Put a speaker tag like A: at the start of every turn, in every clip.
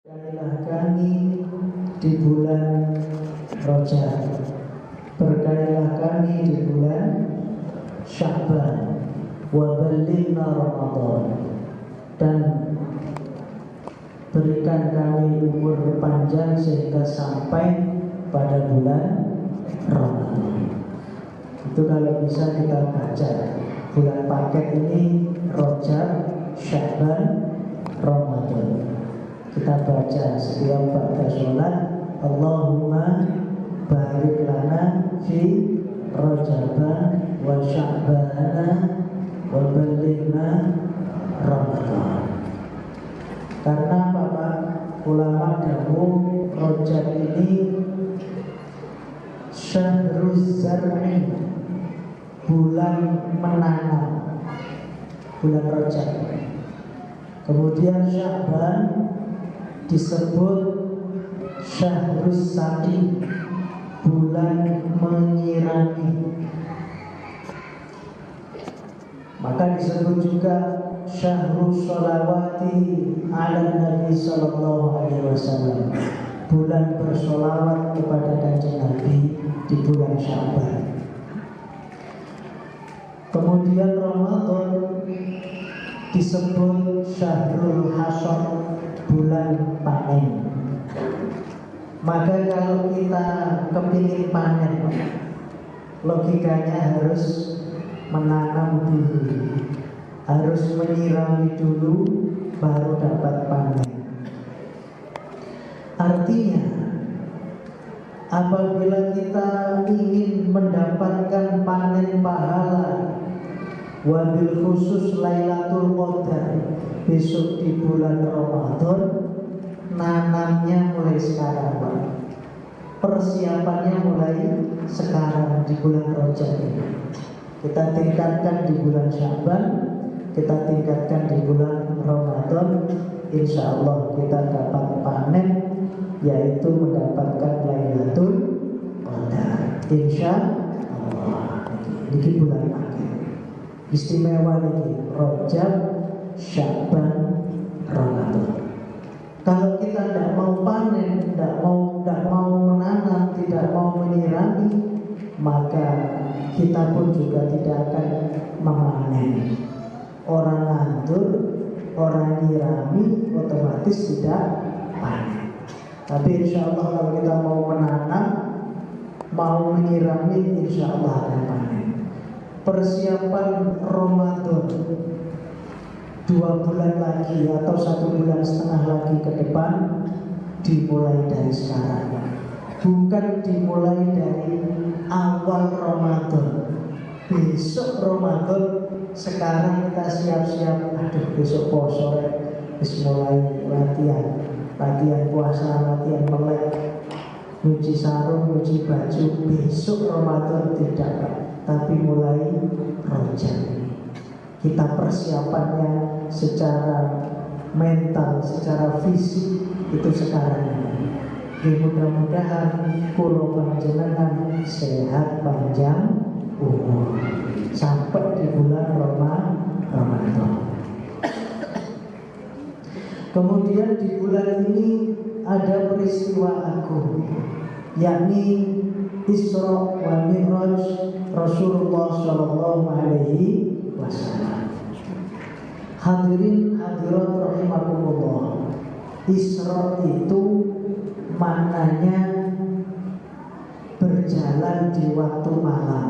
A: Berkailah kami di bulan Rajab, berkailah kami di bulan Sya'ban, wa ballighna Ramadan, dan berikan kami umur panjang sehingga sampai pada bulan Ramadan. Itu kalau bisa kita baca bulan paket ini Rajab, Sya'ban, Ramadan. Kita baca setiap ba'da sholat, Allahumma barik lana fi Rajaba wa Sya'bana wa ballighna Ramadan. Karena Bapak ulama dahulu Rajab ini Syahruz Zar'i, bulan menanam, bulan Rajab. Kemudian Sya'ban disebut Syahrus Saqi, bulan menyirami. Maka disebut juga Syahrus Sholawati ala Nabi Sallallahu Alaihi Wasallam, bulan bersolawat kepada Kanjeng Nabi di bulan Sya'ban. Kemudian Ramadan disebut Syahrul Hasad, bulan panen. Maka kalau kita kepingin panen, logikanya harus menanam dulu, harus menyirami dulu, baru dapat panen. Artinya, apabila kita ingin mendapatkan panen pahala, wabil khusus Lailatul Qadar besok di bulan Ramadan, nanamnya mulai sekarang, Pak. Persiapannya mulai sekarang di bulan Rajab ini. Kita tingkatkan di bulan Sya'ban, kita tingkatkan di bulan Ramadan. Insya Allah kita dapat panen, yaitu mendapatkan Lailatul Qadar. Insya Allah. Ini bulan akhir istimewa ini, Rajab, Sya'ban, Ramadan. Kalau kita tidak mau panen, tidak mau menanam, tidak mau menyirami, maka kita pun juga tidak akan memanen. Orang nandur, orang nyirami, otomatis tidak panen. Tapi insya Allah kalau kita mau menanam, mau menyirami, insya Allah akan panen. Persiapan Ramadan 2 bulan lagi atau 1,5 bulan lagi ke depan dimulai dari sekarang, bukan dimulai dari awal Ramadan. Besok Ramadan, sekarang kita siap-siap. Aduh, besok poso, mulai latihan puasa, latihan melek, nyuci sarung, nyuci baju. Besok Ramadan tidak, tapi mulai Rajab. Kita persiapannya secara mental, secara fisik itu sekarang. Mudah-mudahan kula panjenengan sehat panjang umur sampai di bulan Ramadan. Kemudian di bulan ini ada peristiwa agung, yakni Isra wa Mi'raj Rasulullah Shallallahu Alaihi Wasallam. Hadirin hadirat rahimakumullah, Isra itu maknanya berjalan di waktu malam.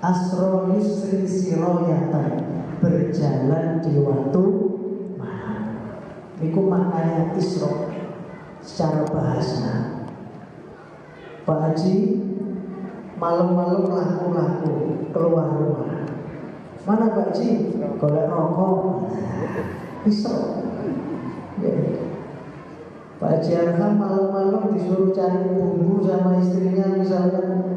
A: Asra yusri siroyatan, berjalan di waktu malam. Itu maknanya Isra secara bahasa. Pak Haji malam-malam laku-laku keluar rumah. Mana Pak Haji? Golek rokok. Isra. Ya. Pak Haji Arham malam-malam disuruh cari bumbu sama istrinya misalnya.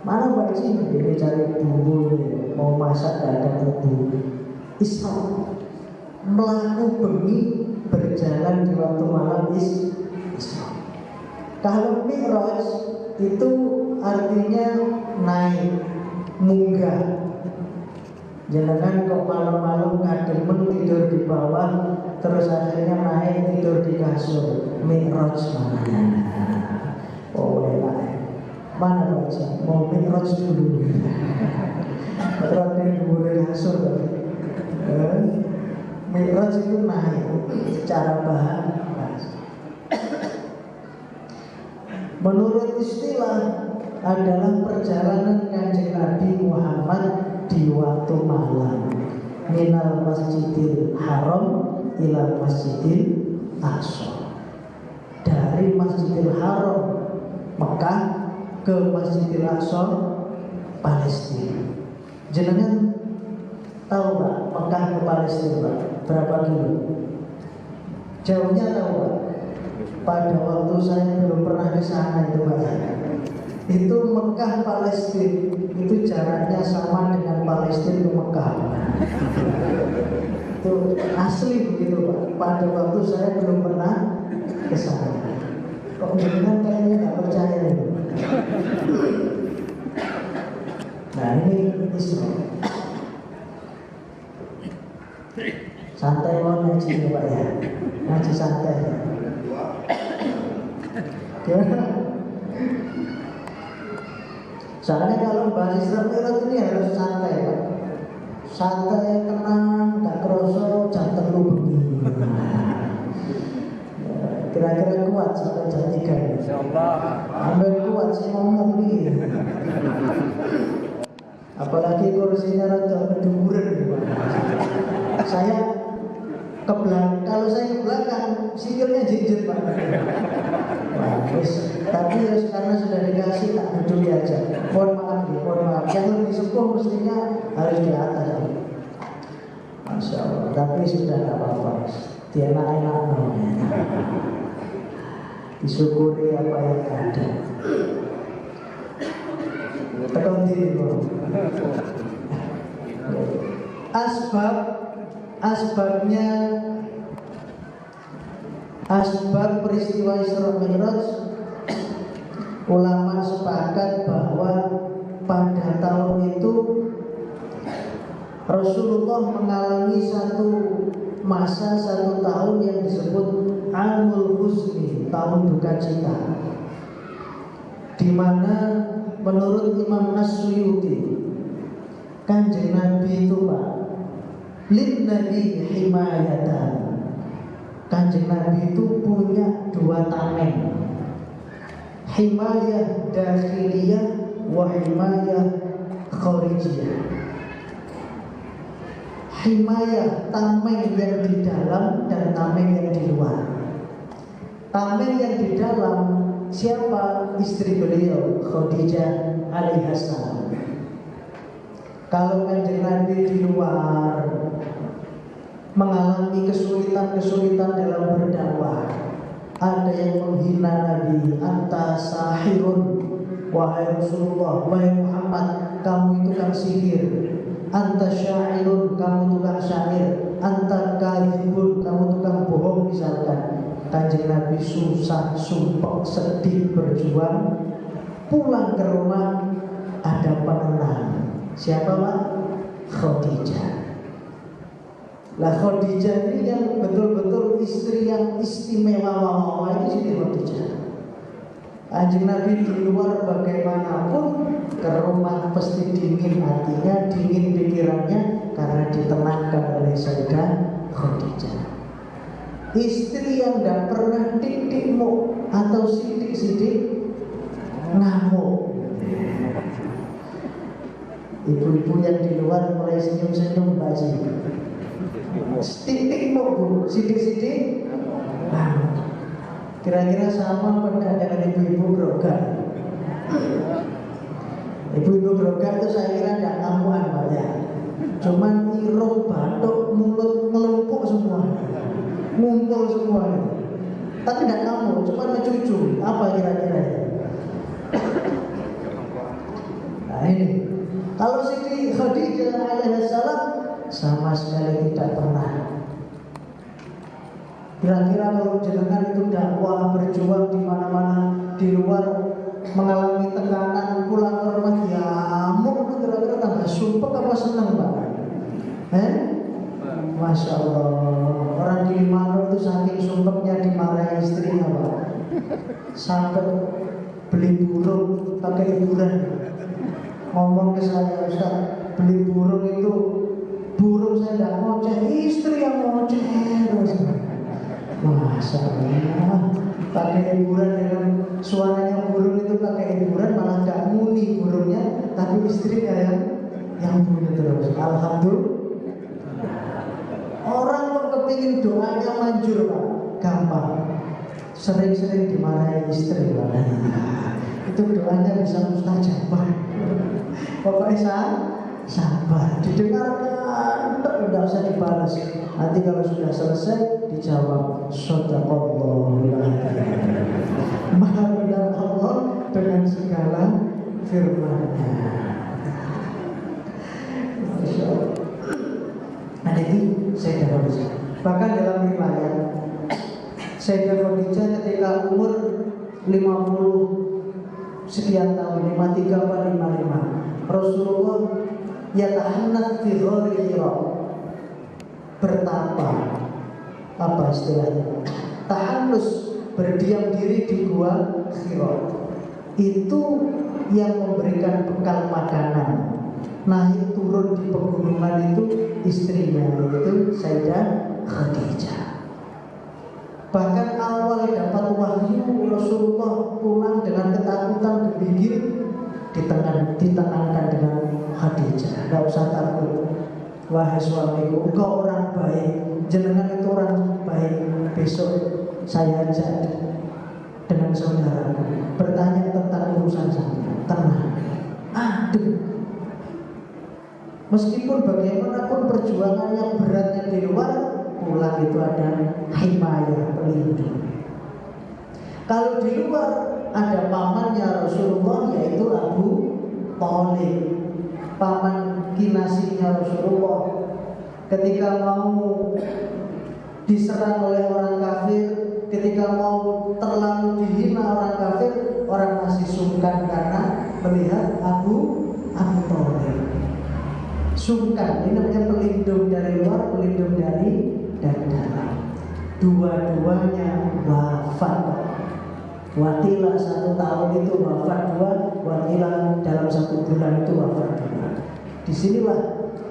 A: Mana Pak Haji? Ini cari bumbu ini, mau masak gak ada bumbu. Isra. Melaku bengi, berjalan di waktu malam. Isra. Kalau Mi'raj itu artinya naik, munggah. Jangan kok malam-malam ngademen tidur di bawah, terus akhirnya naik tidur di kasur. Mi'raj namanya. Oh enak. Mana baca? Mau Mi'raj dulu. Mi'raj dulu di kasur. Mi'raj itu naik secara bahasa. Menurut istilah adalah perjalanan Kanjeng Nabi Muhammad di waktu malam, minal Masjidil Haram ilal Masjidil Aqsa. Dari Masjidil Haram Mekah ke Masjidil Aqsa Palestina. Jenengan tahu Pak, Mekah ke Palestina Pak, berapa kilo? Jauhnya tahu Pak? Pada waktu saya belum pernah ke sana itu Pak. Itu Mekah Palestina itu jaraknya sama dengan Palestina ke Mekah. Itu asli begitu Pak. Pada waktu saya belum pernah ke sana. Kok dengan kayaknya nggak percaya itu. Nah ini Isra. Santai mau ngaji Pak ya. Ngaji santai. Gimana? Soalnya kalau bahas Isra Mi'raj ini harus santai Pak. Santai, tenang, gak kerosok, jam 3 bengi. Kira-kira kuat sampai jam 3. Insyaallah. Ambil kuat sih ngomong nih. Apalagi kursinya rada keduren. Saya ke belakang, kalau saya ke belakang, sikilnya jinjit Pak. Tapi karena sudah dikasih tak peduli aja. Mohon maaf. Yang lebih sepuh mestinya harus di atas. Masya Allah. Tapi sudah tak apa-apa. Dia enak-enak namanya. Disyukuri apa yang ada. Tekan diri dulu. Asbab peristiwa Isra Mi'raj, ulama sepakat bahwa pada tahun itu Rasulullah mengalami satu tahun yang disebut Amul Husni, tahun duka cita, di mana menurut Imam As-Suyuti, Kanjeng Nabi itu Pak, lin Nabi himayatan. Kanjeng Nabi itu punya 2 tameng, himayah dakhiliyah wa himayah kharijiyah. Himayah, tameng yang di dalam dan tameng yang di luar. Tameng yang di dalam siapa? Istri beliau Khadijah alaihissalam. Kalau Kanjeng Nabi di luar mengalami kesulitan dalam berdakwah, ada yang menghina Nabi, anta sahirun, wahai Rasulullah, wahai Muhammad, kamu itu kan sihir. Anta syairun, kamu tukang syair. Anta kadhibun, kamu tukang bohong misalkan. Kanjeng Nabi susah, sumpah, sedih, berjuang. Pulang ke rumah ada penenang. Siapa Pak? Khadijah. Lah Khadijah ini yang betul-betul istri yang istimewa itu Siti Khadijah. Kanjeng Nabi di luar bagaimanapun, ke rumah pasti dingin hatinya, dingin pikirannya, karena ditenangkan oleh Sayyidah Khadijah. Istri yang tidak pernah dik-dikmu atau sidik-sidik ngamuk. Ibu-ibu yang di luar mulai senyum-senyum Pak Haji. Sidik-sidik bu, sidik-sidik ngamuk. Kira-kira sama pada dengan ibu-ibu grogan. Ibu-ibu grogan itu saya kira tidak ngamuan Pak ya. Cuman irung, batuk, mulut ngelumpuk semua, ngumpul semua. Tapi tidak ngamuk, cuma mencucu. Apa kira-kira? Nah ini, kalau Siti Khadijah alaihissalam sama sekali tidak pernah. Kira-kira kalau jenengan itu dakwah berjuang di mana-mana di luar mengalami tekanan, pulang ke rumah ya amuk, kira-kira tambah sumpah apa senang Pak? Masya Allah. Orang di Limano itu saking sumpahnya dimarahi istrinya Pak, sampai beli burung pakai hiburan. Ngomong ke saya, Ustaz, beli burung itu, burung saya tidak ngoceh, istri yang ngoceh. Masa pakai hiburan dengan suaranya burung itu pakai hiburan, malah gak muni burungnya, tapi istrinya yang bunyi terus. Alhamdulillah. Orang kok kepingin doanya manjur Pak, gampang. Sering-sering dimarahi istri Pak. Itu doanya bisa mustajabah. Pokoknya sabar, didengarkan, tidak usah dibalas. Nanti kalau sudah selesai dijawab shadaqallahul adzim. Maha benar Allah dengan segala firman-Nya. Masya Allah. Nah itu Sayyidah Khadijah. Bahkan dalam riwayat Sayyidah Khadijah ketika umur 50 sekian tahun, 53 atau 55, Rasulullah yatahannat fi ghari Hira, bertapa, apa istilahnya, tahannus, berdiam diri di gua Hira. Itu yang memberikan bekal makanan, naik turun di pegunungan itu istrinya, yaitu Sayyidah Khadijah. Bahkan awal dapat wahyu Rasulullah pulang dengan ketakutan berpikir, ditenangkan dengan Khadijah, tidak usah takut, wahai suamiku, engkau orang baik, jenengan itu orang baik. Besok saya ajak dengan saudaraku bertanya tentang urusan saya, tenang. Aduh, meskipun bagaimanapun perjuangannya beratnya di luar, pulang itu ada himayah, pelindung. Kalau di luar ada pamannya Rasulullah, yaitu Abu Thalib, paman kinasinya Rasulullah. Ketika mau diserang oleh orang kafir, ketika mau terlalu dihina orang kafir, orang masih sungkan karena melihat Abu Thalib. Sungkan, ini namanya pelindung dari luar, pelindung dari dalam. Dua-duanya wafat. Watilah 1 tahun itu wafat 2, watilah dalam 1 bulan itu wafat 2. Disinilah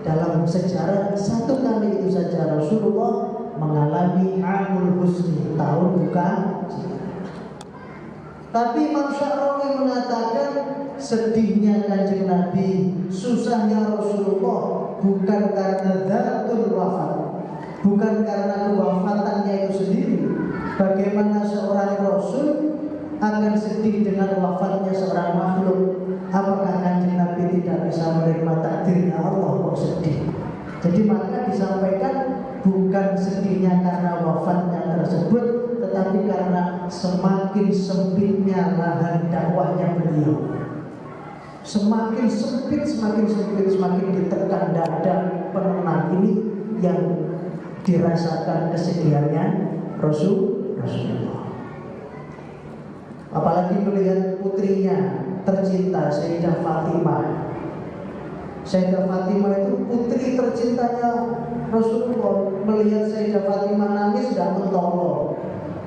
A: dalam sejarah 1 kali itu saja Rasulullah mengalami amul husni, tahun duka. Tapi Imam Sya'rawi mengatakan sedihnya Kanjeng Nabi, susahnya Rasulullah bukan karena dzatul wafat, bukan karena kewafatannya itu sendiri. Bagaimana seorang Rasul akan sedih dengan wafatnya seorang makhluk? Apakah Kanjeng Nabi tidak bisa menerima takdirnya Allah kok sedih? Jadi maka disampaikan bukan sedihnya karena wafatnya tersebut, tetapi karena semakin sempitnya lahan dakwahnya beliau. Semakin sempit, semakin ditekan dada penenang ini yang dirasakan kesedihannya Rasulullah. Apalagi melihat putrinya tercinta Sayyidah Fatimah. Sayyidah Fatimah itu putri tercintanya Rasulullah. Melihat Sayyidah Fatimah nangis tidak mentolong,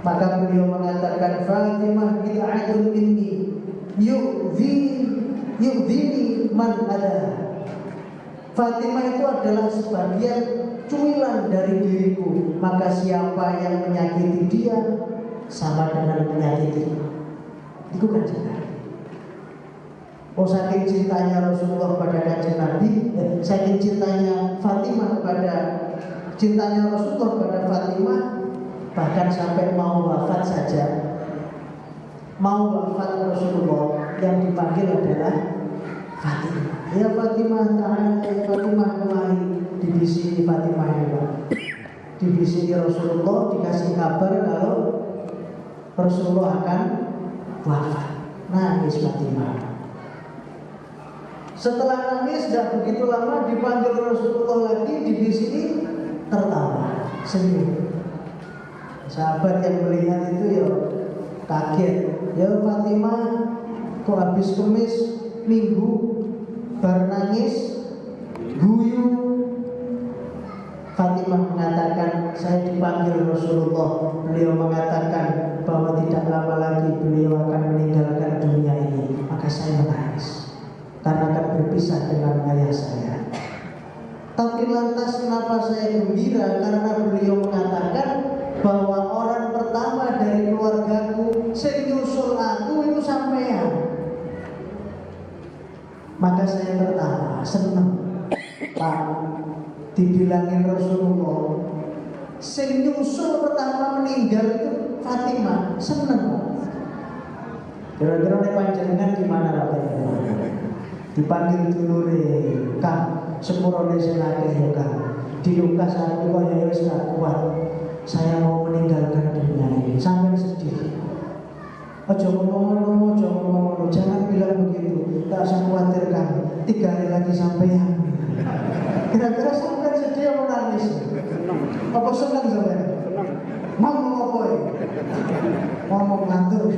A: maka beliau mengatakan, Fatimah bid'atun minni yu'dhini man ada. Fatimah itu adalah sebagian cuilan dari diriku, maka siapa yang menyakiti dia sama dengan menyakiti. Itu kan cinta. Oh, saking cintanya Rasulullah pada Kanjeng Nabi, saking cintanya Fatimah pada cintanya Rasulullah pada Fatimah, bahkan sampai mau wafat saja, mau wafat Rasulullah yang dipanggil adalah Fatimah. Ya Fatimah, ta'ala, ya Fatimah, kemari. Dibisiki Fatimah ya, dibisiki Rasulullah, dikasih kabar kalau Rasulullah akan wafat. Nangis Fatimah. Setelah nangis tidak begitu lama dipanggil Rasulullah lagi, dibisiki, tertawa, senyum. Sahabat yang melihat itu ya kaget. Ya Fatimah, kok habis kemis Minggu bar nangis guyu. Fatimah mengatakan, saya dipanggil Rasulullah. Beliau mengatakan bahwa tidak lama lagi beliau akan meninggalkan dunia ini. Maka saya menangis karena akan berpisah dengan ayah saya. Tapi lantas kenapa saya gembira? Karena beliau mengatakan bahwa orang pertama dari keluargaku sing nyusul aku itu sampean. Maka saya tertawa, senang. Pak, dibilangin Rasulullah sing nyusul pertama meninggal itu Fatimah, senang. Kira-kira nek panjenengan gimana rasanya? Dipanggil dulure, Kang, sepurone sing akeh ya Kang. Dilungkas aku kaya wis gak kuat. Saya mau meninggalkan dunia ini. Sampai sedih. Aja ngomong-ngomong, jangan bilang begitu. Tak usah khawatir Kang. 3 hari lagi sampean. Kira-kira sampean sedih apa nangis? Apa senang sampean? Ngomong apa ya? Ngomong ngantur.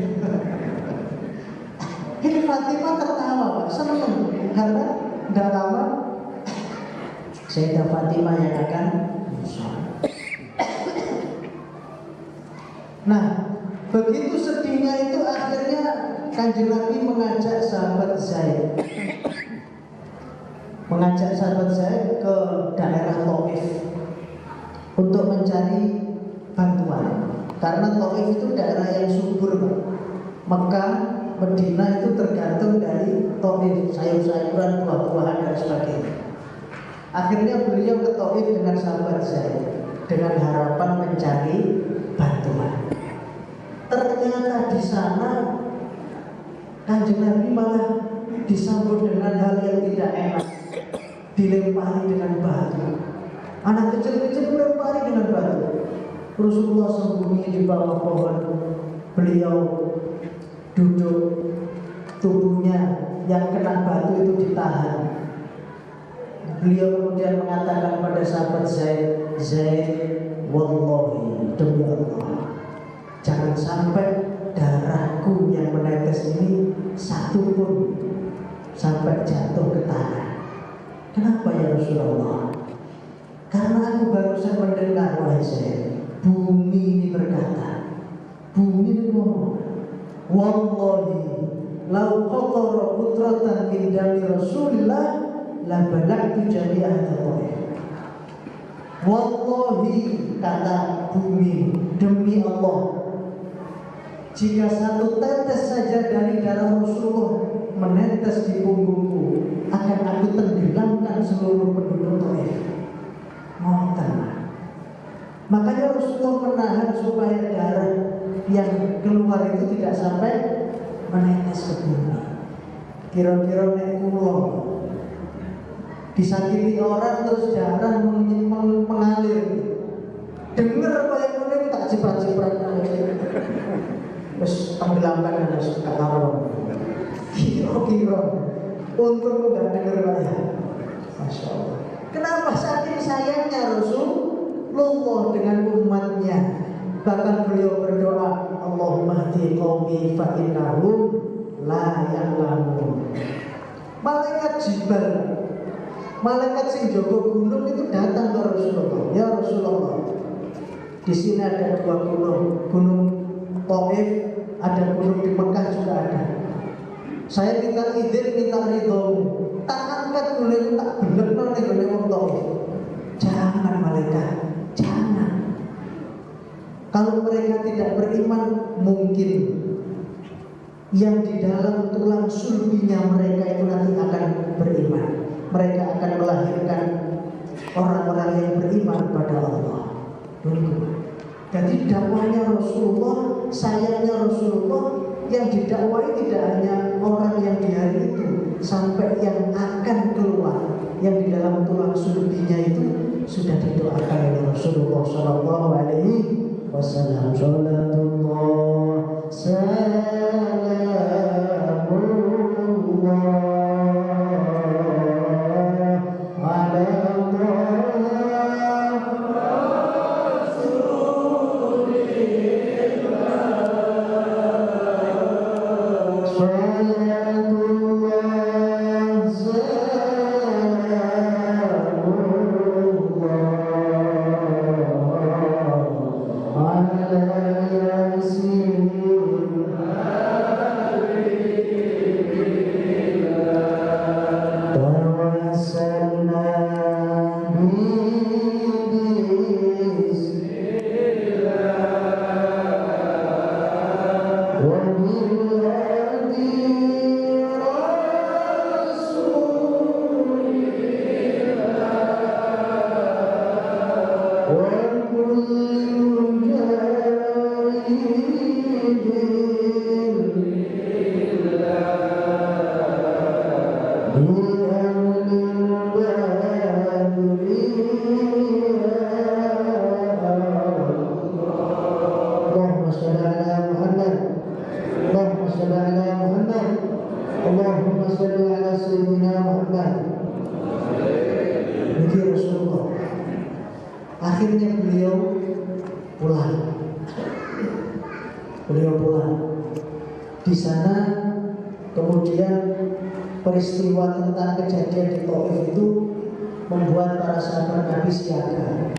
A: Ini Fatimah tertawa, Pak. Senang karena tidak lama Sayyidah Fatimah yang akan Nah, begitu sedihnya itu akhirnya Kanjeng Nabi mengajak sahabat Zaid ke daerah Taif untuk mencari bantuan. Karena Taif itu daerah yang subur, Pak. Mekah, Madinah itu tergantung dari Taif, sayur-sayuran, buah-buahan dan sebagainya. Akhirnya beliau ke Taif dengan sahabat Zaid dengan harapan mencari bantuan. Ternyata di sana Kanjeng Nabi malah disambut dengan hal yang tidak enak, dilempari dengan batu. Anak kecil-kecil dilempari dengan batu. Rasulullah sembunyi di bawah pohon. Beliau duduk, tubuhnya yang kena batu itu ditahan. Beliau kemudian mengatakan pada sahabat Zaid, wallahi, demi Allah, jangan sampai darahku yang menetes ini satu pun sampai jatuh ke tanah. Kenapa ya Rasulullah? Karena aku barusan mendengar, wahai Zaid, bumi ini berkata, bumi ini ngomong, wallahi, lau qatara putratan min dami Rasulillah la balagtu jami'ah Taif. Wallahi, kata bumi, demi Allah, jika satu tetes saja dari darah Rasulullah menetes di punggungku, akan aku tenggelamkan seluruh penduduk Taif. Ngoten. Makanya Rasulullah menahan supaya darah yang keluar itu tidak sampai menetes ke bumi. Kira-kira nek kula disakiti orang terus darah mengalir, dengar apa yang mulai tak ciprat-ciprat terus tenggelamkan dan ketaruan. Kira-kira untung nggak dengar Pak ya. Masya Allah. Kenapa saking sayangnya Rasulullah dengan umatnya, bahkan beliau berdoa, Allahumma hdi qaumi fa innahum la ya'lamun. Malaikat Jibril, malaikat sing jaga gunung itu datang ke Rasulullah. Ya Rasulullah, di sini ada 2 gunung, Gunung Taif, ada gunung di Mekah juga ada. Saya minta izin, minta ridhomu. Tak angkat gunung, tak bener nih gunung Taif. Jangan malaikat, jangan. Kalau mereka tidak beriman, mungkin yang di dalam tulang sulbinya mereka itu nanti akan beriman. Mereka akan melahirkan orang-orang yang beriman pada Allah. Jadi dakwahnya Rasulullah, sayangnya Rasulullah, yang didakwai tidak hanya orang yang di hari itu, sampai yang akan keluar, yang di dalam tulang sulbinya itu sudah didoakan oleh Rasulullah Shallallahu Alaihi Wasallam. Salatullah, salamullah ala Akhirnya beliau pulang. Di sana kemudian peristiwa tentang kejadian di Taif itu membuat para sahabat Nabi siaga.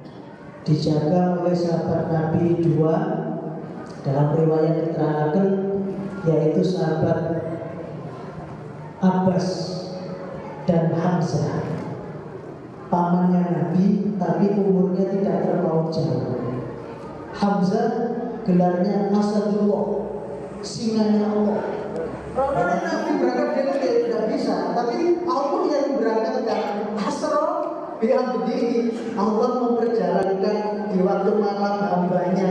A: Dijaga oleh sahabat Nabi dua, dalam riwayat diterangkan, yaitu sahabat Abbas dan Hamzah, pamannya Nabi, tapi umurnya tidak terlalu jauh. Hamzah gelarnya Asadullah, singanya Allah. Orang Nabi berangkat dia tidak bisa, tapi Allah yang berangkatkan. Asra bi'abdihi, Allah memperjalankan di waktu malam hambanya.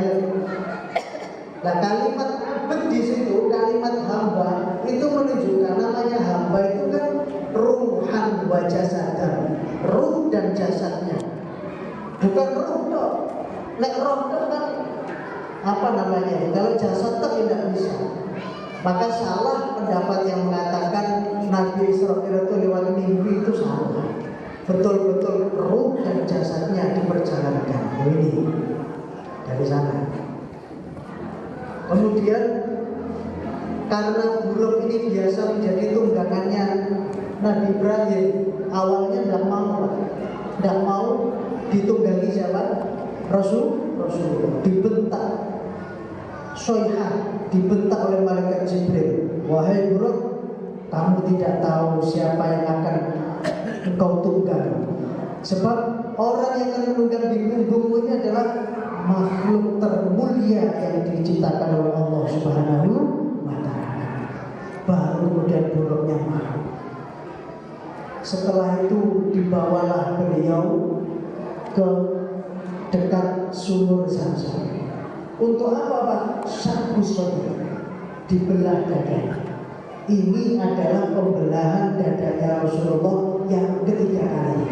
A: Nah, kalimat abd di situ, kalimat hamba itu menunjukkan namanya hamba itu kan ruhan wa jasadan, ruh dan jasadnya, bukan ruh dong. Nek roh kan apa namanya? Kalau jasad tak tidak bisa. Maka salah pendapat yang mengatakan Nabi Israfil itu lewat mimpi, itu salah. Betul-betul ruh dan jasadnya diperjalankan. Ini dari sana. Kemudian karena buruk ini biasa menjadi tunggangannya Nabi Ibrahim, awalnya tidak mau ditunggangi siapa? Rasulullah. Dibentak, soihah, dibentak oleh malaikat Jibril. Wahai buruk, kamu tidak tahu siapa yang akan engkau tunggang. Sebab orang yang akan menunggang di punggungmu ini adalah makhluk termulia yang diciptakan oleh Allah Subhanahu wa Ta'ala. Baru kemudian buruknya mau. Setelah itu dibawalah beliau ke dekat sumur Zamzam. Untuk apa Pak? Syaqqu sadri, dibelah dada. Ini adalah pembelahan dadanya Rasulullah yang ketiga kali.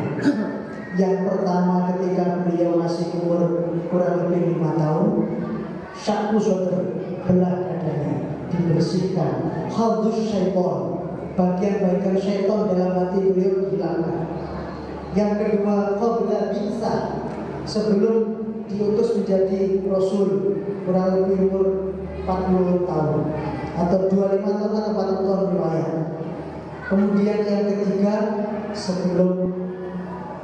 A: Yang pertama ketika beliau masih umur kurang lebih 5 tahun, syaqqu sadri, belah dadanya, dibersihkan. Khadus syaitan, bagian-bagian syaitan dalam hati beliau dihilangkan. Yang kedua, qabla bi'sa, sebelum diutus menjadi Rasul, kurang lebih umur 40 tahun atau 25 tahun atau 40 tahun riwayat. Kemudian yang ketiga, sebelum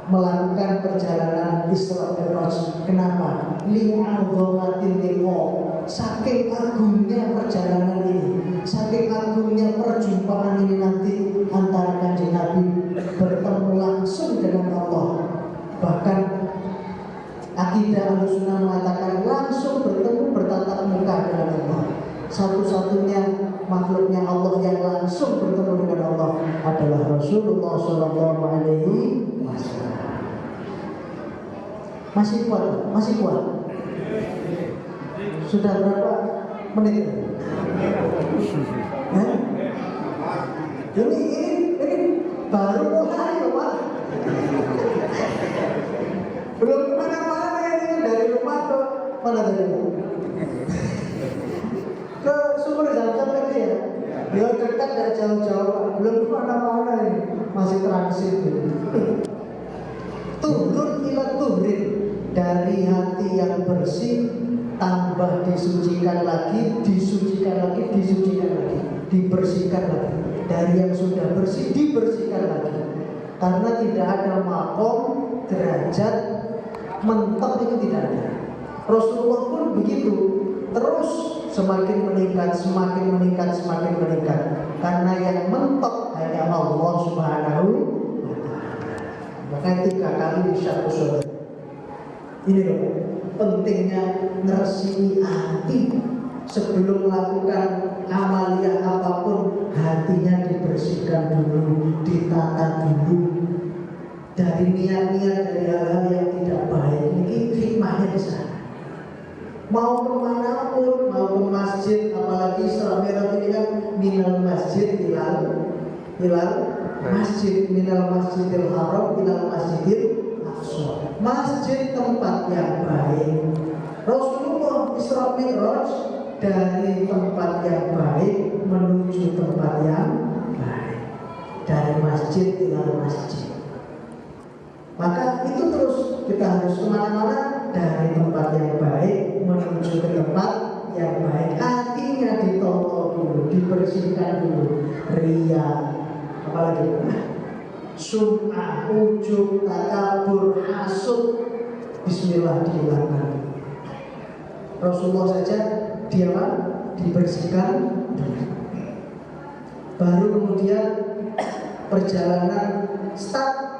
A: melakukan perjalanan Isra Mi'raj. Kenapa? Li'adhamatil liqa, saking agungnya perjalanan ini, saking agungnya perjumpaan ini nanti antara Kanjeng Nabi bertemu langsung dengan Allah. Bahkan akidah Ahlussunnah mengatakan langsung bertemu bertatap muka dengan Allah. Satu-satunya makhluknya Allah yang langsung bertemu dengan Allah adalah Rasulullah Shallallahu Alaihi Wasallam. Masih kuat. Sudah berapa menit? Ini baru mulai loh Pak. Belum kemana-mana ini, dari rumah ke mana tadi? Ke sumur Zamzam tadi ya. Dia dekat dari jauh-jauh, belum kemana-mana ini, masih transit. Turun ila tuhrin, dari hati yang bersih tambah disucikan lagi, dibersihkan lagi. Dari yang sudah bersih dibersihkan lagi. Karena tidak ada makom, derajat, mentok itu tidak ada. Rasulullah pun begitu, terus semakin meningkat. Karena yang mentok hanya Allah Subhanahu wa Ta'ala. Maka 3 kali syaqqu sadri. Ini loh pentingnya ngeresiki hati. Sebelum melakukan amaliyah apapun, hatinya dibersihkan dulu, ditata dulu dari niat-niat, dari hal-hal yang tidak baik. Ini hikmahnya di sana. Mau kemana pun, mau ke masjid, apalagi Isra Mi'raj ini kan minal masjid ilal masjid, minal masjidil haram ilal masjidil aqsa. Masjid tempat yang baik. Rasulullah Isra Mi'raj dari tempat yang baik menuju tempat yang baik, dari masjid ilal masjid. Maka itu terus kita harus kemana-mana dari tempat yang baik menuju ke tempat yang baik. Hatinya ditoto dulu, dibersihkan dulu. Ria, apalagi sum'ah, ujub, takabur, hasud, bismillah dihilangkan. Rasulullah saja dia dibersihkan dulu. Baru kemudian perjalanan start.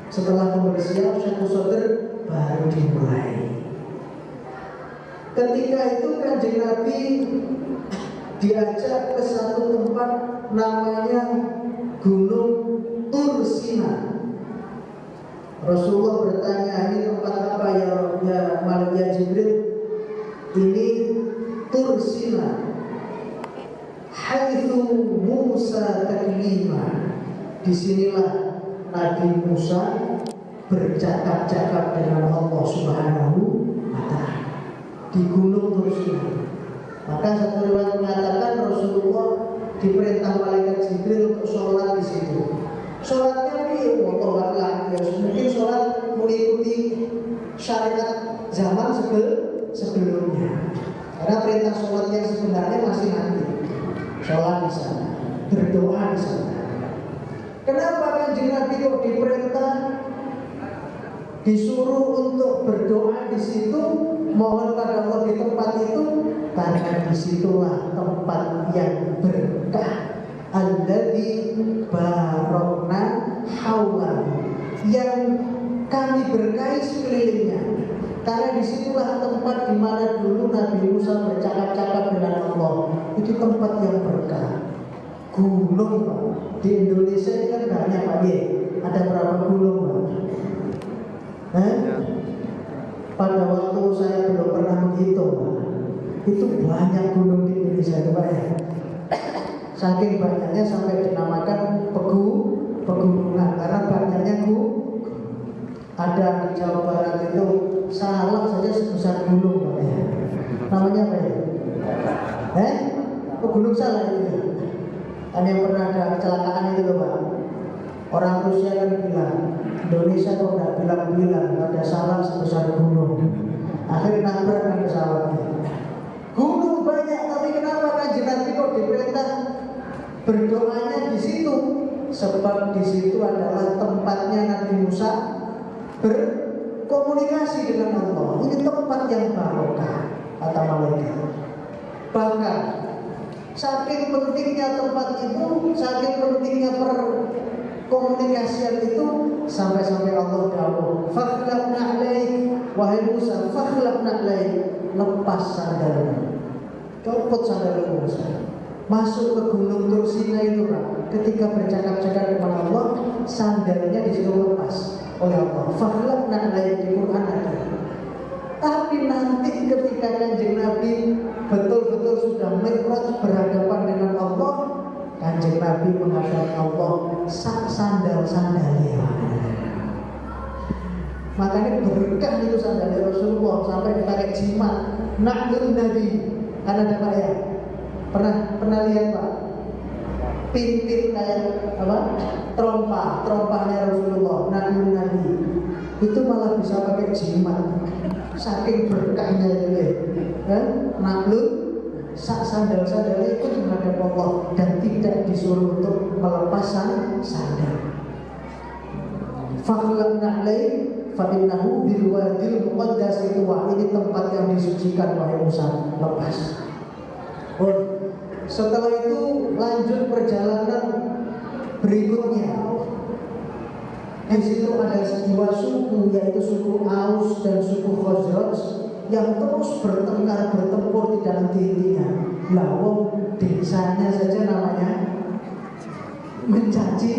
A: Setelah pembersihan syakku soder baru dimulai. Ketika itu Kanjeng Nabi diajak ke satu tempat namanya Gunung Tursina. Rasulullah bertanya, ini tempat apa ya Malaikat Jibril? Ini Tursina, haitsu Musa taklima. Disinilah Nabi Musa bercakap-cakap dengan Allah Subhanahu wa Ta'ala di Gunung Tursina. Maka satu riwayat mengatakan Rasulullah diperintah malaikat Jibril untuk sholat di situ. Sholatnya ini mungkin sholat mengikuti syariat zaman sebelumnya. Karena perintah sholat yang sebenarnya masih nanti. Sholat di sana, berdoa di sana. Kenapa Kanjeng Nabi kok diperintah disuruh untuk berdoa di situ, mohon pada Allah di tempat itu? Karena disitulah tempat yang berkah. Alladzi barokna haulahu, yang kami berkahi sekelilingnya. Karena disitulah tempat di mana dulu Nabi Musa bercakap-cakap dengan Allah. Itu tempat yang berkah. Gunung Pak. Di Indonesia ini kan banyak Pak ya. Ada berapa gunung Pak? Pada waktu saya belum pernah menghitung Pak. Itu banyak gunung di Indonesia Pak ya. Saking banyaknya sampai dinamakan pegunungan karena banyaknya ada di Jawa Barat itu Salak saja sebesar gunung Pak ya. Namanya apa ya? Gunung Salak itu. Kan yang pernah ada kecelakaan itu loh Pak. Orang Rusia kan bilang Indonesia kok nggak bilang-bilang ada salah sebesar gunung. Akhirnya nabrak kan pesawatnya. Gunung banyak, tapi kenapa Kanjeng Nabi kok diperintah berdoanya di situ? Sebab di situ adalah tempatnya Nabi Musa berkomunikasi dengan Allah. Ini tempat yang barokah, kata malaikat. Bahkan saking pentingnya tempat itu, saking pentingnya perkomunikasian itu, sampai-sampai Allah dawuh, "Fakhlaq na'laik," wahai Musa, "Fakhlaq na'laik," lepas sandalmu. Copot sandal Musa. Masuk ke Gunung Tursina itu Pak. Ketika bercakap-cakap dengan Allah, sandalnya disuruh lepas oleh Allah. Fakhlaq na'laik di Quran ada. Tapi nanti ketika Kanjeng Nabi betul-betul sudah mi'raj berhadapan dengan Allah, Kanjeng Nabi menghadap Allah sak sandal-sandalnya. Makanya berkah itu sandalnya Rasulullah sampai dipakai jimat. Na'lun Nabi. Kan ada Pak ya? Pernah lihat Pak? Pimpin kayak apa? Trompahnya Rasulullah. Na'lun Nabi. Itu malah bisa pakai jimat. Saking berkahnya itu ya. Na'lun sandal-sandalnya itu menghadap Allah dan tidak disuruh untuk melepas sandal. Fakhlaq na'laik fa innahu bil wadil muqaddas tuwa. Ini tempat yang disucikan wahai Musa, lepas. Setelah itu lanjut perjalanan berikutnya. Di situ ada dua suku, yaitu suku Aus dan suku Khazraj, yang terus bertengkar bertempur tidak henti-hentinya. Lah wong desanya saja namanya mencaci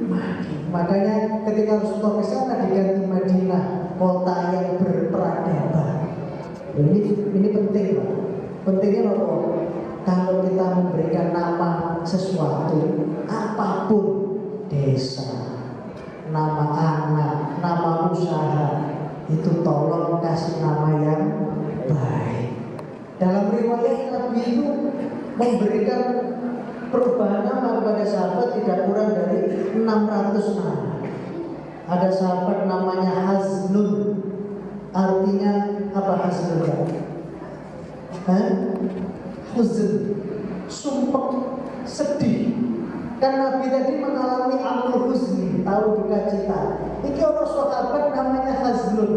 A: maki. Makanya ketika Rasulullah ke sana diganti Madinah, kota yang berperadaban. Ini penting Pak. Pentingnya apa? Kalau kita memberikan nama sesuatu, apapun, desa, nama anak, nama usaha, itu tolong kasih nama yang baik. Dalam riwayat Nabi itu memberikan perubahan nama kepada sahabat tidak kurang dari 600 nama. Ada sahabat namanya Haznun. Artinya apa Haznun? Huzn, sumpah, sedih. Kan Nabi tadi mengalami amul huzni, tahu duka cita. Ini orang sahabat namanya Haznun,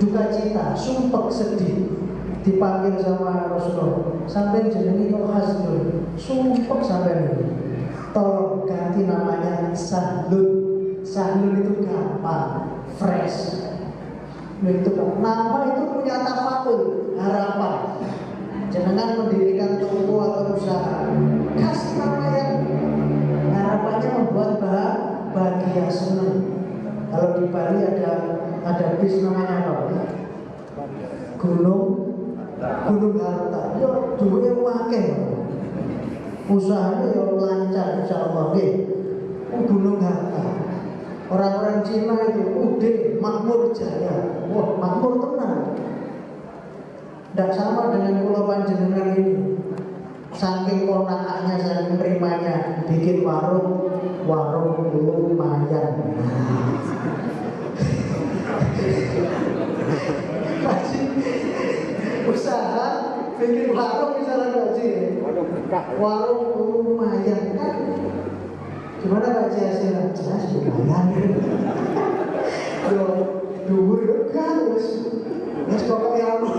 A: duka cita, sumpah, sedih. Dipanggil sama Rasulullah, sampai jenengi kok Haznun, sumpah sampai ini. Tolong ganti namanya Sahlun. Sahlun itu gampang, fresh. Itu nama itu punya tafaul, harapan. Jangan mendirikan toko atau usaha, kasih nama yang harapannya membuat bahagia, senang. Kalau di Bali ada bis namanya apa? Gunung Harta. Yo duwe akeh. Usahanya yo lancar insyaallah nggih. Gunung Harta. Orang-orang Cina itu udah makmur jaya. Wah, makmur tenang. Tidak sama dengan pulau panjenengan ini. Saking konaknya, saking terimanya, bikin warung lumayan. Usaha bikin warung misalnya gaji. Warung lumayan kan? Gimana Pak Ci hasilnya? Jelas lumayan. Yo, dhuwur yo kan wis pokoknya apa.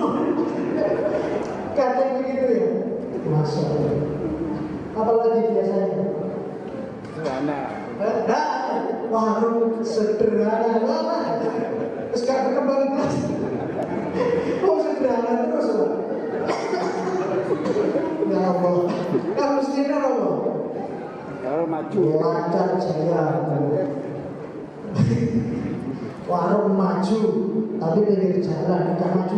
A: Kadang begitu ya. Masya Allah. Apalagi biasanya? Sederhana. Warung sederhana lah. Terus gak berkembang kelas. Oh sederhana terus Pak. Ya Allah. Kan mestinya apa? Kalau maju lancar jaya. Warung maju tapi pinggir jalan tidak maju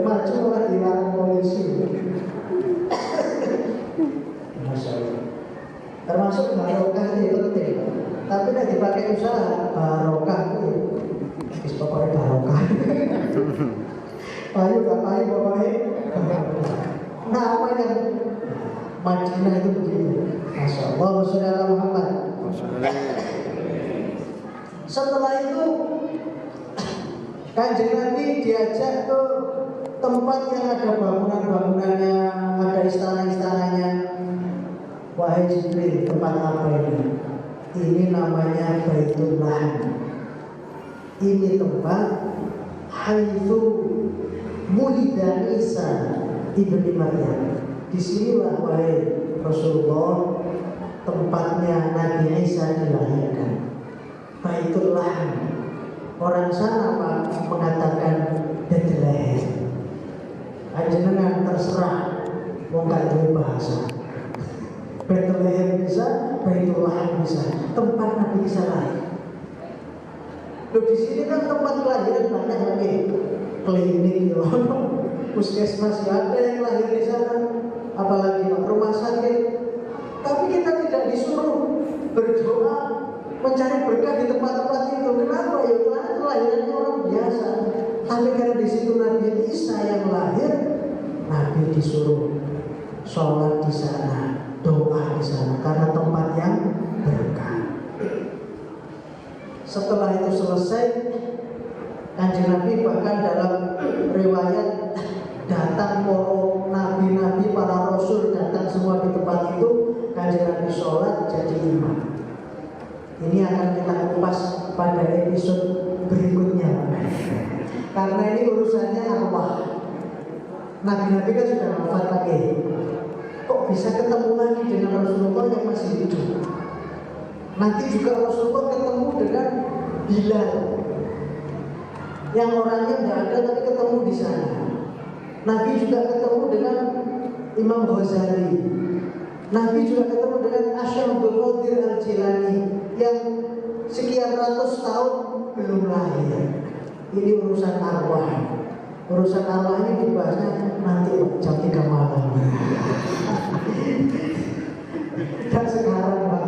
A: maju malah dilarang polisi. Masya Allah. Termasuk barokah ini penting. Tapi tidak dipakai usaha barokah itu. Is pokoknya barokah. Payu gak payu pokoknya. Nama yang Madinah itu begini. Masya Allah, Rasulullah Muhammad. Setelah itu Kanjeng Nabi diajak ke tempat yang ada bangunan-bangunannya, ada istana-istananya. Wahai Jibril, tempat apa ini? Ini namanya Baitullah. Ini tempat haitsu wulida Isa ibni Maryam. Disinilah wahai Rasulullah tempatnya Nabi Isa dilahirkan. Baitullah. Orang sana Pak mengatakan Bethlehem. Panjenengan terserah, wong gak duwe bahasa. Bethlehem bisa, Baitullah bisa. Tempat Nabi Isa lahir. Loh di sini kan tempat kelahiran banyak lagi. Klinik ya, puskesmas ada yang lahir di sana. Apalagi rumah sakit. Tapi kita tidak disuruh berdoa mencari berkah di tempat-tempat itu. Kenapa? Ya karena kelahirannya orang biasa. Tapi karena di situ Nabi Isa yang lahir, Nabi disuruh sholat di sana, doa di sana, karena tempat yang berkah. Setelah itu selesai, Kanjeng Nabi bahkan dalam riwayat datang para nabi-nabi, para rasul datang semua di tempat itu. Kanjeng Nabi sholat jadi imam. Ini akan kita kupas pada episode berikutnya, karena ini urusannya arwah. Nabi-nabi kan sudah wafat lagi. Kok bisa ketemu lagi dengan Rasulullah yang masih hidup? Nanti juga Rasulullah ketemu dengan Bilal, yang orangnya tidak ada tapi ketemu di sana. Nabi juga ketemu dengan Imam Ghazali. Nabi juga ketemu dengan Asy'ab Qadir Al-Jilani yang sekian ratus tahun belum lahir. Ini urusan arwah. Urusan arwah ini dibahasnya nanti jam 3 malam. Dan sekarang Pak,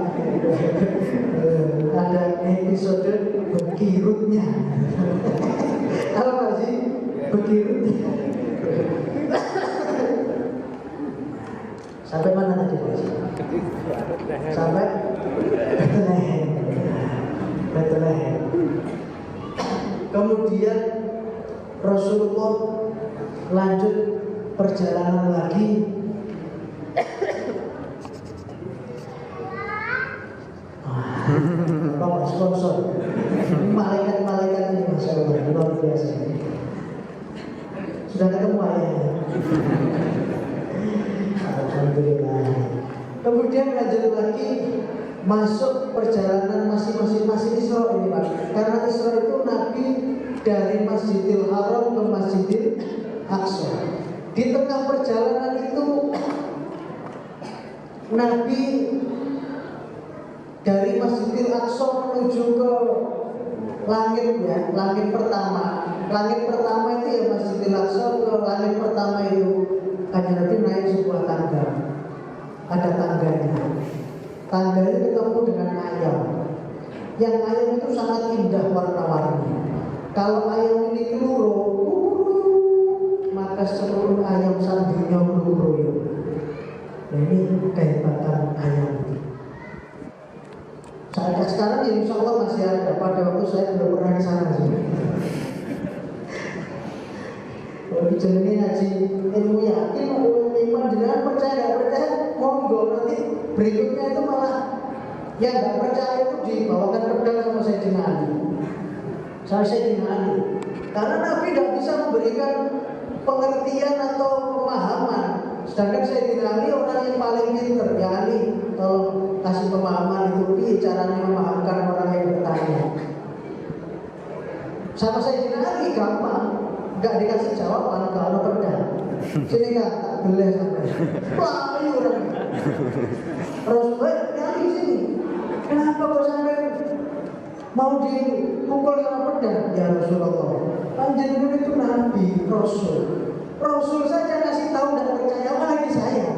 A: ada episode bekirutnya. Apa Pak sih? Bekirutnya. Sampai mana tadi Pak? Sampai Bethlehem. Kemudian Rasulullah lanjut perjalanan lagi. Bapak sponsor, malaikat-malaikat ini Masya Allah, luar biasa. Sudah ketemu ayahnya. Alhamdulillah. Kemudian lanjut lagi, masuk perjalanan masing-masing Isra ini Pak. Karena Isra itu Nabi dari Masjidil Haram ke Masjidil Aqsa. Di tengah perjalanan itu Nabi dari Masjidil Aqsa menuju ke langit ya, langit pertama. Langit pertama itu ya Masjidil Aqsa, ke langit pertama itu Kanjeng Nabi naik sebuah tangga. Ada tangganya. Tangga itu ketemu dengan ayam. Yang ayam itu sangat indah warna-warni. Kalau ayam ini keluru, maka seluruh ayam sandunya keluru. Nah, ini kehebatan ayam. Saat sekarang ya insya Allah masih ada. Pada waktu saya belum pernah ke sana sih. Kalau dijalani ngaji ilmu yakin, iman dengan percaya nggak percaya, monggo nanti berikutnya itu malah yang nggak percaya itu dibawakan pedang sama Sayyidina Ali. Sayyidina Ali. Karena Nabi tidak bisa memberikan pengertian atau pemahaman. Sedangkan Sayyidina Ali orang yang paling pintar. Ya Ali, tolong kasih pemahaman itu caranya memahamkan orang yang bertanya. Sama Sayyidina Ali gampang, nggak dikasih jawaban kalau pedang. Sini Kak, tak boleh sampai. Wah, ini orang. Rasulullah nyari sini. Kenapa kok sampai mau dipukul sama pedang? Ya Rasulullah, panjenengan itu Nabi, Rasul. Rasul saja kasih tahu dan percaya, apalagi saya.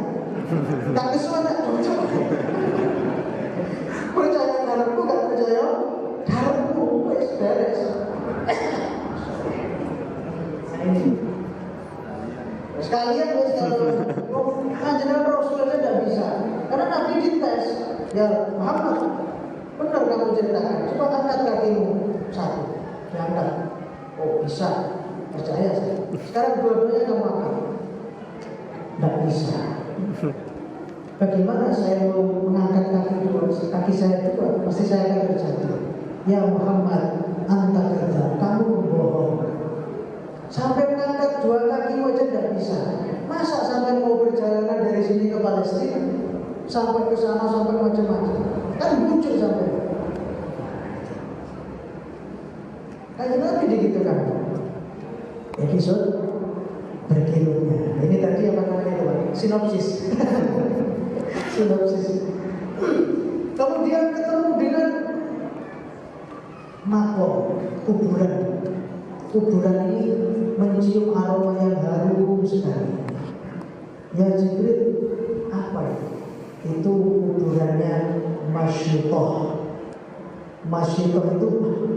A: Tak kesuai tak cocok. Percaya darahku, gak percaya darahku, wes beres. Sekalian wes kalau panjenengan Rasul saja tidak bisa, karena Nabi dites. Ya Muhammad, benar kamu ceritakan. Coba angkat kakimu satu, diangkat. Oh bisa. Percaya saya. Sekarang dua-duanya kamu angkat. Tidak bisa. Bagaimana saya mau mengangkat kaki saya itu? Pasti saya akan terjatuh. Ya Muhammad, anta kerja, kamu membohong. Sampai mengangkat dua kaki aja tidak bisa. Masa sampai mau berjalanan dari sini ke Palestina, sampai ke sana, sampai macam-macam. Kan muncul sampai. Kayak Nabi digitukan. Episode berikutnya. Ini tadi apa namanya teman? Sinopsis. Sinopsis. Kemudian ketemu dengan makom, kuburan. Kuburan ini mencium aroma yang harum sekali. Ya Jibril, apa itu? Itu kuburannya Masyutoh. Masyutoh itu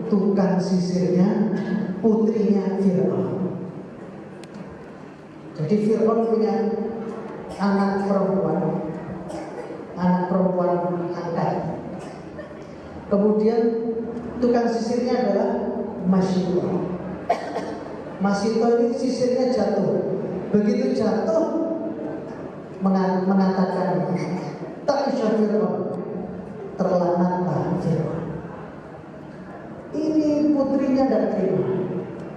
A: tukang sisirnya putrinya Fir'aun. Jadi Fir'aun punya anak perempuan angkat. Kemudian tukang sisirnya adalah Masyutoh. Masyutoh ini sisirnya jatuh. Begitu jatuh mengatakan Ta'isha Fir'aun, terlanatlah Fir'aun. Ini putrinya tidak terima.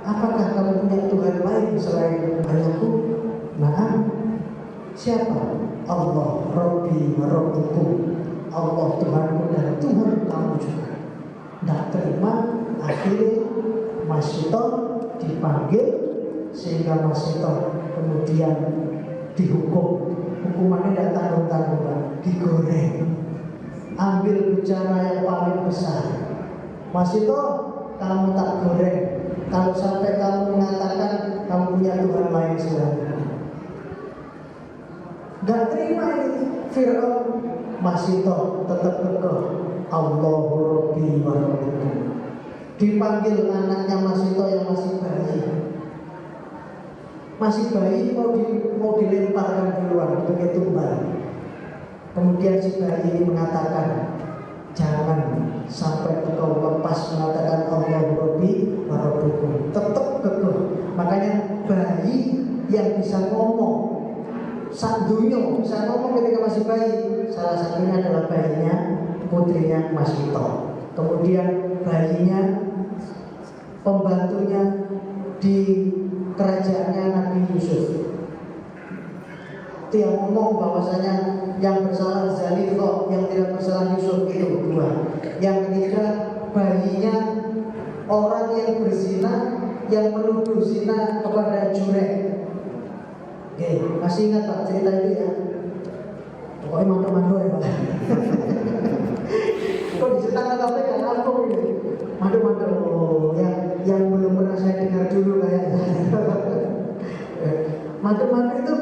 A: Apakah kamu punya Tuhan lain selain ayahku? Nah, siapa? Allah, Rabbi wa Rabbukum. Allah Tuhanku dan Tuhan kamu juga. Tidak terima. Akhirnya Masyutoh dipanggil, sehingga Masyutoh kemudian dihukum. Hukumannya tidak tanggung-tanggung, digoreng. Ambil bencana yang paling besar. Masyutoh, kamu tak goreng. Kalau sampai kamu mengatakan kamu punya Tuhan lain selain aku. Gak terima ini Fir'aun. Masyutoh tetap kekeh. Allahu Rabbi wa Rabbukum. Dipanggil anaknya Masyutoh yang masih bayi. Masih bayi mau dilemparkan duluan sebagai tumbal. Kemudian si bayi ini mengatakan, Jangan sampai engkau lepas mengatakan Allah Rabbi wa Rabbukum. Tetap kekeh. Makanya bayi yang bisa ngomong sak dunia bisa ngomong ketika masih bayi, salah satunya adalah bayinya putrinya Mas Vito. Kemudian bayinya pembantunya di kerajaannya Nabi Yusuf. Dia ngomong bahwasanya yang bersalah Zalifah, yang tidak bersalah Yusuf itu dua. Yang ketiga bayinya orang yang berzina, yang menuduh zina kepada Jurek. Oke, masih ingat Pak cerita itu ya? Pokoknya mantu-mantu ya Pak. Kok diceritakan KPK langsung ini? Mantu-mantu yang belum pernah saya dengar dulu kayaknya. Mantu-mantu itu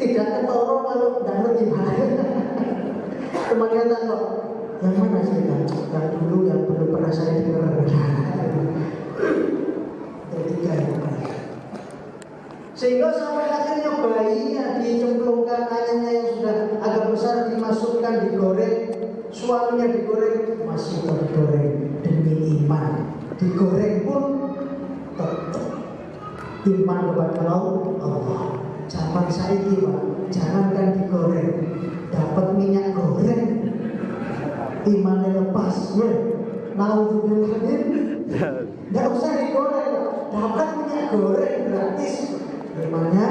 A: tidak ketoro kalau nggak ngerti mana. Temannya kok yang mana sih kan? Yang dulu yang belum pernah saya dengar. Ketiga yang sehingga sampai akhirnya bayinya dicemplungkan, ayahnya yang sudah agak besar dimasukkan, digoreng, suaminya digoreng, masih digoreng demi iman. Digoreng pun tetap iman kepada Allah. Zaman saiki Pak, jangankan digoreng, dapat minyak goreng, imannya lepas, naudzubillahin, nggak usah digoreng, dapat minyak goreng gratis. Imannya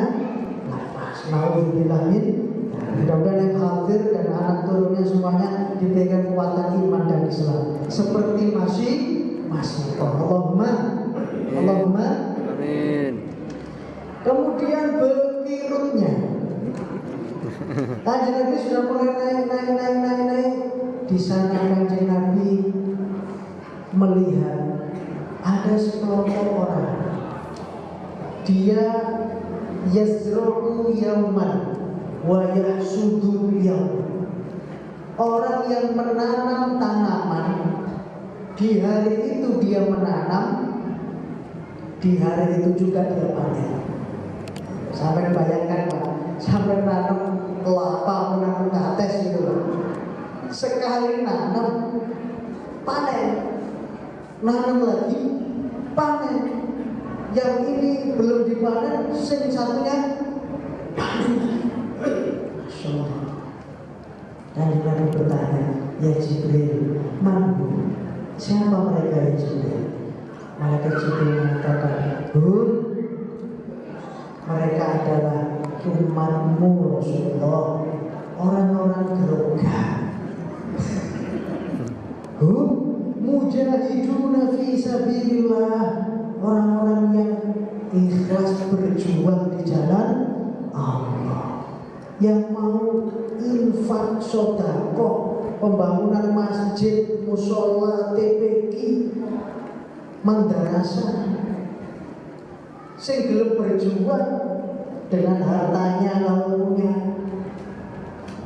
A: lepas. Naudzubillahin. Mudah-mudahan yang hadir dan anak turunnya semuanya diberikan kekuatan iman dan Islam seperti masih Allahumma
B: amin.
A: Kemudian berikutnya Kanjeng Nabi sudah mulai naik. Di sana Kanjeng Nabi melihat ada sekelompok orang. Dia yazru'u yauman wa yahsudu yauman. Orang yang menanam tanaman, di hari itu dia menanam, di hari itu juga dia panen. Sampai bayangkan Pak, sampai nanam kelapa, menanam kates gitu Pak. Sekali nanam, panen. Nanam lagi, panen. Yang ini belum dipanen, sing satunya panen. Masya Allah. Dan Nabi bertanya, ya Jibril, man? Siapa mereka ya Jibril? Malaikat Jibril mengatakan, mereka adalah umatmu Rasulullah, orang-orang gerogah. Mujahiduna fi sabilillah, orang-orang yang ikhlas berjuang di jalan Allah, yang mau infak sedekah, pembangunan masjid, musola, TPQ, madrasah. Sing gelem berjuang dengan hartanya kalau punya.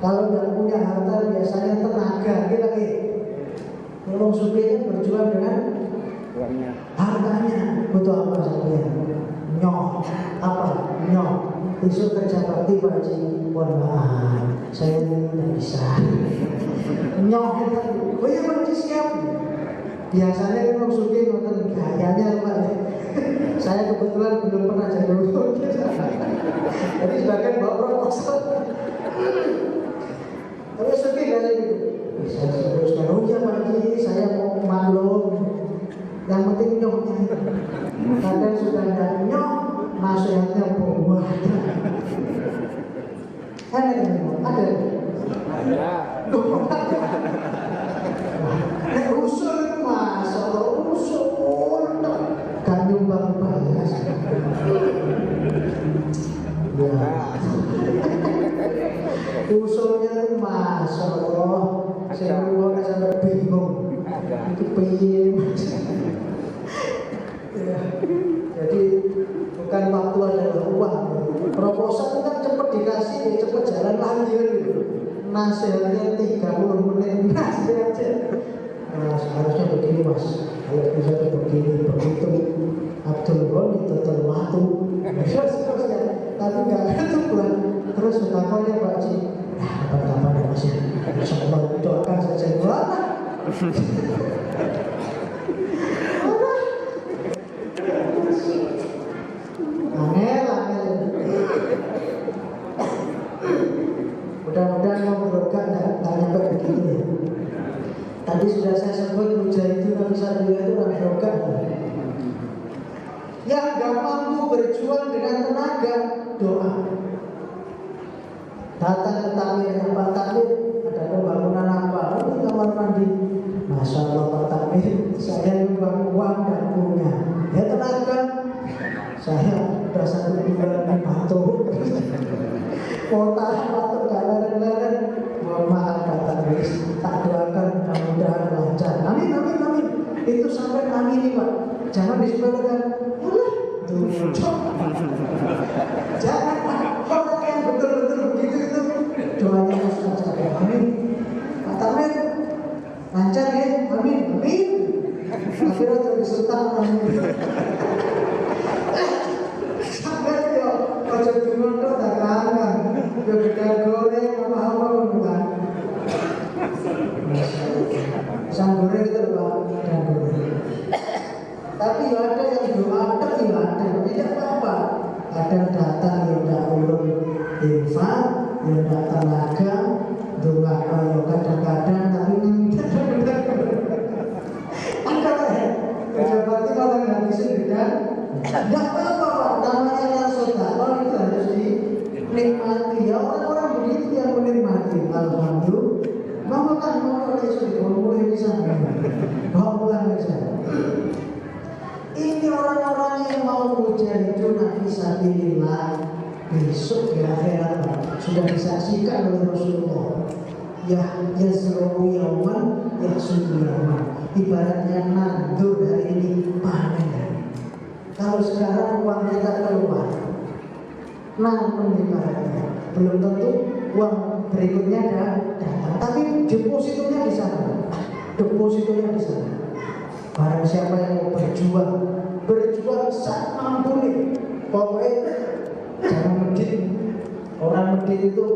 A: Kalau tidak punya harta biasanya tenaga, kita Tolong supirnya berjuang dengan hartanya. Butuh apa saya? Nyoh. Apa? Nyoh. Besok kerja bakti Pak Haji. Mohon maaf, saya tidak bisa. Nyoh. Oh iya Pak Haji siap. Biasanya tolong supir nonton gayanya Pak. Saya kebetulan belum pernah jadi guru. Jadi sebagian bawa proposal. Tapi supir gak gitu. Bisa teruskan, oh iya Pak Haji, saya mau maklum. Yang penting nyohnya. Kadang sudah ada nyoh, nasihatnya buah. Ada. Usul Mas, usul kan nyumbang balas. Usulnya itu Masya Allah. Saya keluar sampai bingung. Itu piye? Ya. Jadi bukan waktu adalah uang. Proposal kan cepat dikasih, cepat jalan lagi gitu. Nasihatnya 30 menit nasihat aja. Nah, seharusnya begini Mas. Kalau bisa begini, begitu. Abdul Ghani total waktu. Terusnya, tapi nggak itu bulan. Terus betapanya Pak Haji. Kapan-kapan ya Mas ya. Insya Allah doakan saja. Angel. Mudah-mudahan mau berobat nggak nyampe begitu ya. Tadi sudah saya sebut Mujahidin Ansarullah itu orang berobat. Yang gak mampu berjuang dengan tenaga, doa. Datang ke takmir, Pak Takmir, ada pembangunan apa? Ini kamar mandi. Masya Allah Pak Takmir, saya nyumbang uang dan punya. Ya tenaga, saya sudah 1 bulan batu. Kota batu galan-galan. Mohon maaf Pak Takmir, tak doakan mudah-mudahan lancar. Amin, amin, amin. Itu sampai amin nih Pak. Jangan disebutkan. Jangan orang yang betul-betul begitu itu doanya mustajab. Amin. Pak Tamir lancar ya, amin, amin. Akhirnya terbesutan amin. Sampai yo, ojo dimonto tak kangen. Yo beda goreng apa-apa bukan. Sang goreng itu Pak, dan goreng. Tapi ada yang doa ada, tidak apa-apa. Kadang datang yang tidak ulun infak, yang tidak tenaga, doa kalau kadang-kadang tapi ada ya. Pejabat itu kalau ngabisin beda, tidak apa-apa Pak. Namanya sedekah itu harus dinikmati. Ya orang-orang begitu yang menikmati. Alhamdulillah. Mau kan mau mulai di sana. Mau pulang ke sana. Ini orang-orang yang mau mujahidun fisabilillah besok di akhirat sudah disaksikan oleh Rasulullah. Ya yazru yauman yahsudu yauman. Ibaratnya nandur hari ini panen. Kalau sekarang uang kita keluar, nanti ibaratnya belum tentu uang berikutnya datang. Tapi depositonya di sana. Depositonya di sana. Barang siapa yang mau berjuang sak mampu nih. Pokoknya jangan medit. Orang medit itu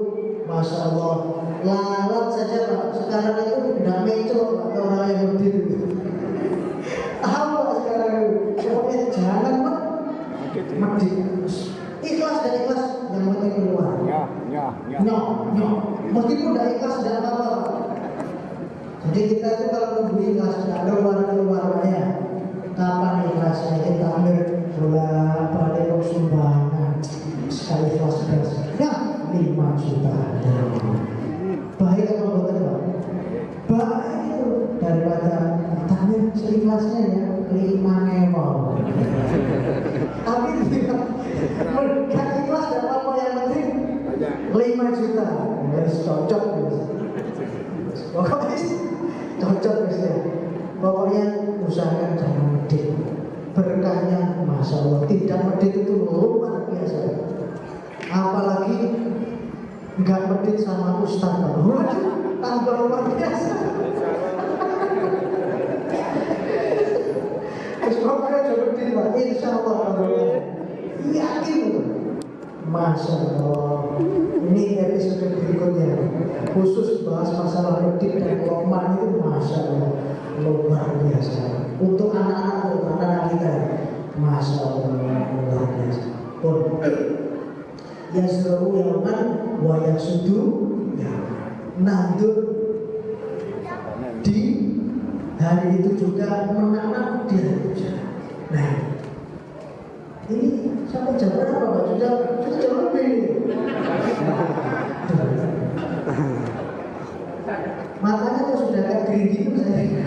A: Masya Allah lalat saja Pak. Sekarang itu udah mencol Pak orang yang medit itu. Apa sekarang itu? Pokoknya jangan medit. Ikhlas dan ikhlas yang penting keluar. Meskipun tidak ikhlas tidak apa-apa. Jadi kita itu kalau nunggu ikhlas tidak keluar-keluarnya. Kapan ikhlasnya? Kita ambil bolak-balik sumbangan sekali ikhlas. Ya 5 juta. Baik apa betul Pak? Baik itu daripada tanya seikhlasnya ya 5.000. Tapi tidak ikhlas dan apa yang penting 5 juta. Harus cocok gitu. Pokoknya cocok ya. Pokoknya usahakan jangan medit. Berkahnya Masya Allah. Tidak medit itu luar biasa. Apalagi nggak medit sama ustaz. Waduh, tambah luar biasa. Terus pokoknya jangan medit Pak. Insya Allah yakin itu. Masya Allah. Ini episode berikutnya khusus bahas masalah medit dan Luqman itu Masya Allah luar biasa. Untuk anak-anak kita Masya Allah luar biasa. Pun yasru yauman wa yasudu nandur di hari itu juga menanam di hari itu. Nah ini sampai jam berapa Pak? Sudah jam lebih. Makanya kalau sudah kayak gini gitu saya.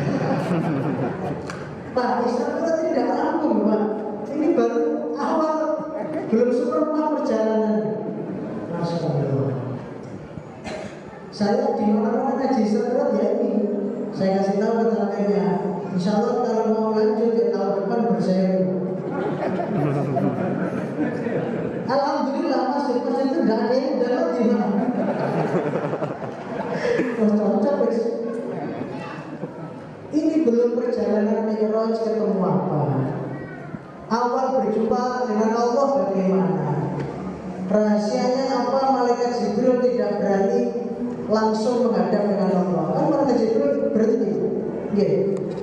A: Pak, Islam kita tidak rampung Pak. Ini baru awal, belum sempurna perjalanan. Masya Allah. Saya di mana-mana ngaji Islam ya ini. Saya kasih tahu ke temannya. Insya Allah kalau mau lanjut ya tahun depan berseri. Alhamdulillah masih itu nggak ada yang dapat di mana. Ini belum perjalanan Mi'raj ketemu apa. Awal berjumpa dengan Allah bagaimana? Rahasianya apa? Malaikat Jibril tidak berani langsung menghadap dengan Allah. Kan malaikat Jibril berhenti.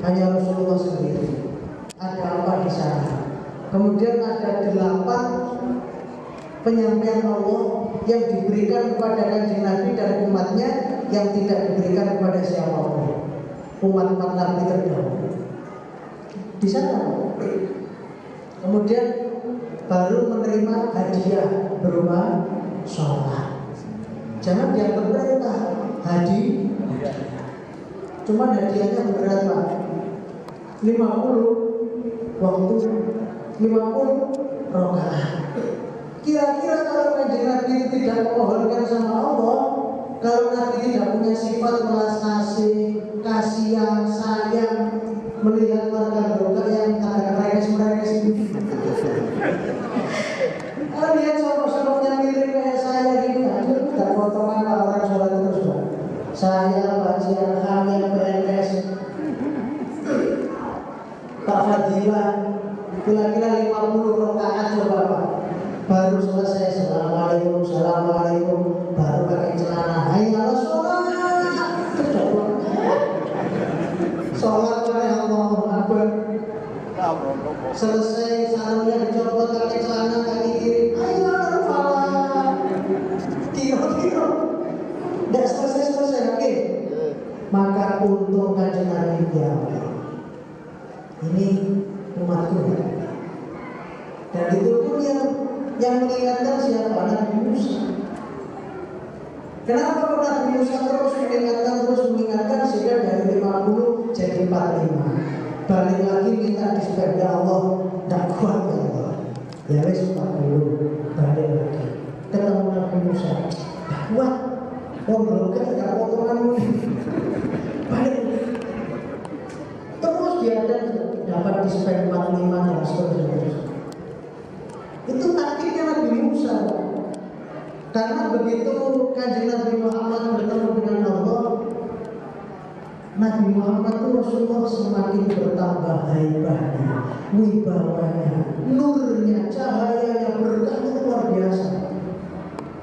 A: hanya Rasulullah sendiri. Ada apa di sana? Kemudian ada 8 penyampaian Allah yang diberikan kepada Kanjeng Nabi dan umatnya yang tidak diberikan kepada siapapun. Umat Nabi terdahulu di sana. Kemudian baru menerima hadiah berupa sholat. Jangan dianggap perintah, cuma hadiahnya berapa? 50 waktu 50 rakaat. Kira-kira kalau Kanjeng Nabi tidak memohonkan sama Allah, kalau Nabi tidak punya sifat welas kasih, kasihan, sayang, melihat warga Golkar yang agak merekes ini. Kalau lihat sosok-sosoknya mirip kayak saya gitu, tidak potongan orang sholat terus. Saya baca hamil PNS, Pak Fadilah, kira-kira 50 rakaat coba Pak. Baru selesai, assalamualaikum, baru pakai celana. Ayo sholat, sholat oleh Allah Akbar. Selesai sarungnya dicopot, pakai celana kaki kiri. Ayo falah, kira-kira tidak selesai. Oke. Maka untung Kanjeng Nabi ya, ini umatku. Dan itu pun yang mengingatkan siapa? Nabi Musa. Kenapa Nabi Musa terus mengingatkan sehingga dari 50 jadi 45. Balik lagi minta disebut, ya Allah, tidak kuat ya Allah. Ya wes 40, balik lagi. Ketemu Nabi Musa, tidak kuat. Belum tidak potongan ini. Balik. Terus dia dapat disebut 45 dan seterusnya. Itu taktiknya Nabi Musa. Karena begitu Kanjeng Nabi Muhammad bertemu dengan Allah, Nabi Muhammad itu Rasulullah semakin bertambah haibahnya, wibawanya, nurnya, cahayanya, berkahnya luar biasa.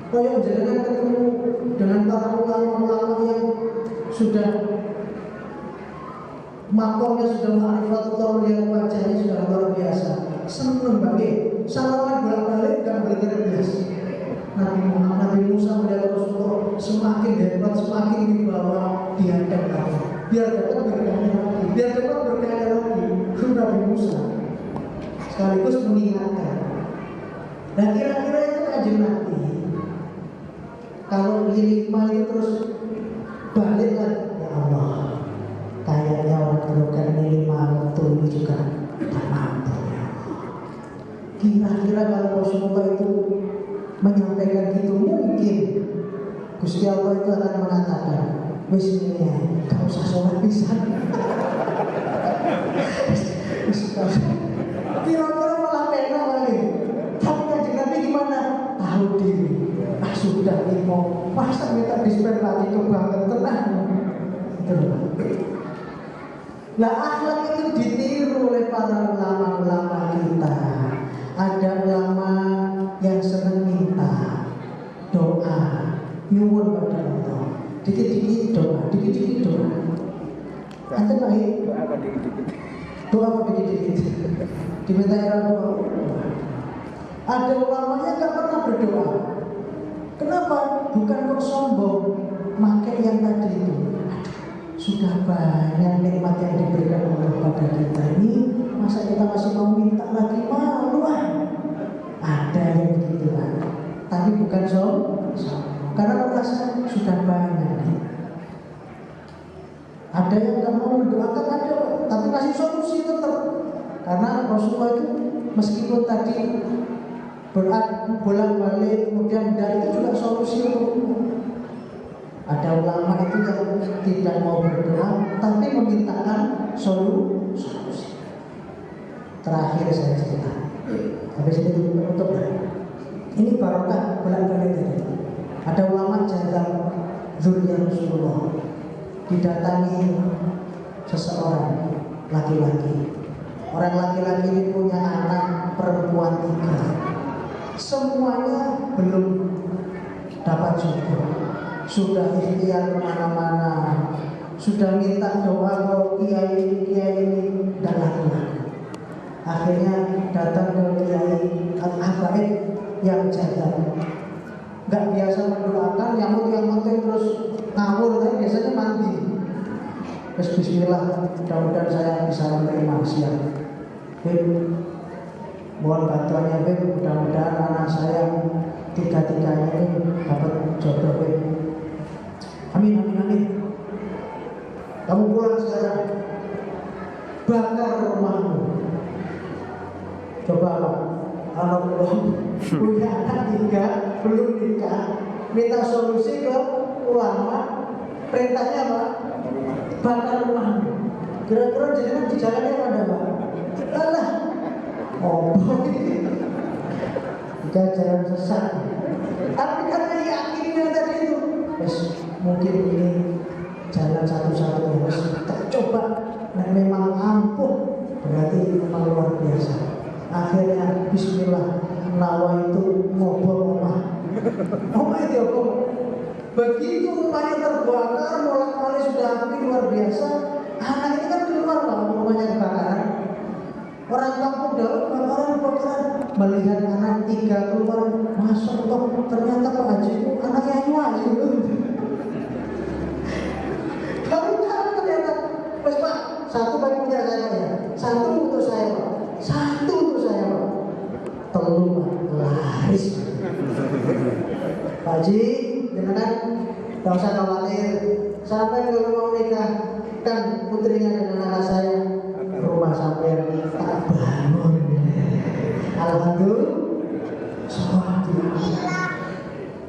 A: Kalau jangan ketemu dengan para ulama-ulama yang sudah makomnya sudah ma'rifatullah, melihat wajahnya sudah luar biasa. Senang banget, salaman bolak-balik dan bergerak. Nabi Musa melihat Rasulullah semakin hebat, semakin dibawa diangkat lagi, biar dapat berkahnya lagi. Nabi Musa sekaligus mengingatkan. Dan kira-kira itu Kanjeng Nabi. Kalau lima itu terus balik lagi, ya Allah, kayaknya orang kerokan ini 5 waktu ini juga tak mampu ya. Kira-kira kalau Rasulullah itu menyampaikan gitu, mungkin Gusti Allah itu akan mengatakan, wis ini ya, gak usah sholat pisan. Kira-kira malah penak lagi. Tapi Kanjeng Nabi gimana? Tahu diri. Sudah limo, masa minta dispen lagi kebanget tenang. Nah, akhlak itu ditiru oleh para ulama-ulama kita. Ada ulama yang senang minta doa, nyuwun pada Allah. Dikit-dikit doa. Anda baik doa apa dikit-dikit? Diminta doa. Ada ulama yang gak pernah berdoa. Kenapa? Bukan kok sombong, pakai yang tadi itu. Sudah banyak nikmat yang diberikan Allah pada kita ini, masa kita masih mau minta lagi? Malu lah. Ada yang begitu kan, tapi bukan sombong, karena merasa sudah banyak. Ada yang nggak mau mendoakan, ada, tapi kasih solusi tetap. Karena Rasulullah itu meskipun tadi bolak-balik kemudian dari itu juga solusi untuk ada ulama itu yang tidak mau berdoa tapi memintakan solusi. Terakhir saya cerita, habis itu tutup. Ini barokah bolak-balik tadi. Ada ulama jagal dzurriyyah Rasulullah didatangi seseorang laki-laki. Orang laki-laki ini punya anak perempuan 3. Semuanya belum dapat syukur. Sudah ikhtiar kemana-mana, sudah minta doa ke kiai ini dan laku-laku. Akhirnya datang ke kiai Al-Habaib yang jaga. Nggak biasa mendoakan, yang penting terus ngawur, tapi biasanya mandi. Terus bismillah, mudah-mudahan saya bisa menerima siap. Mohon bantuannya, mudah-mudahan anak saya tiga-tiganya ini dapat jodoh. Amin, amin, amin. Kamu pulang sekarang, bakar rumahmu. Coba Pak, kalau belum punya anak tiga, belum nikah, minta solusi ke ulama, perintahnya apa? Bakar rumahmu. Kira-kira jangan di jalannya ada Pak? Alah, jika jalan sesat. Tapi karena yakinnya tadi itu, mungkin ini jalan satu-satunya, coba. Nah, memang ampuh, berarti memang luar biasa. Akhirnya bismillah, nawa itu ngobol omah itu apa? Begitu rumahnya terbakar, mulai sudah api luar biasa. Anak ini kan keluar Pak, rumahnya kebakaran. Orang kampung jauh kebakaran, melihat anak tiga keluar, masuk kok ternyata Pak Haji itu anaknya Ayu. Kamu tahu ternyata, Pak, satu bagi punya saya ya, satu untuk saya Pak, satu untuk saya Pak, telur Pak, laris. Pak Haji, jangan tak usah khawatir, sampai kalau mau nikah kan putrinya dan anak saya, rumah sampai tak bangun. Alhamdulillah.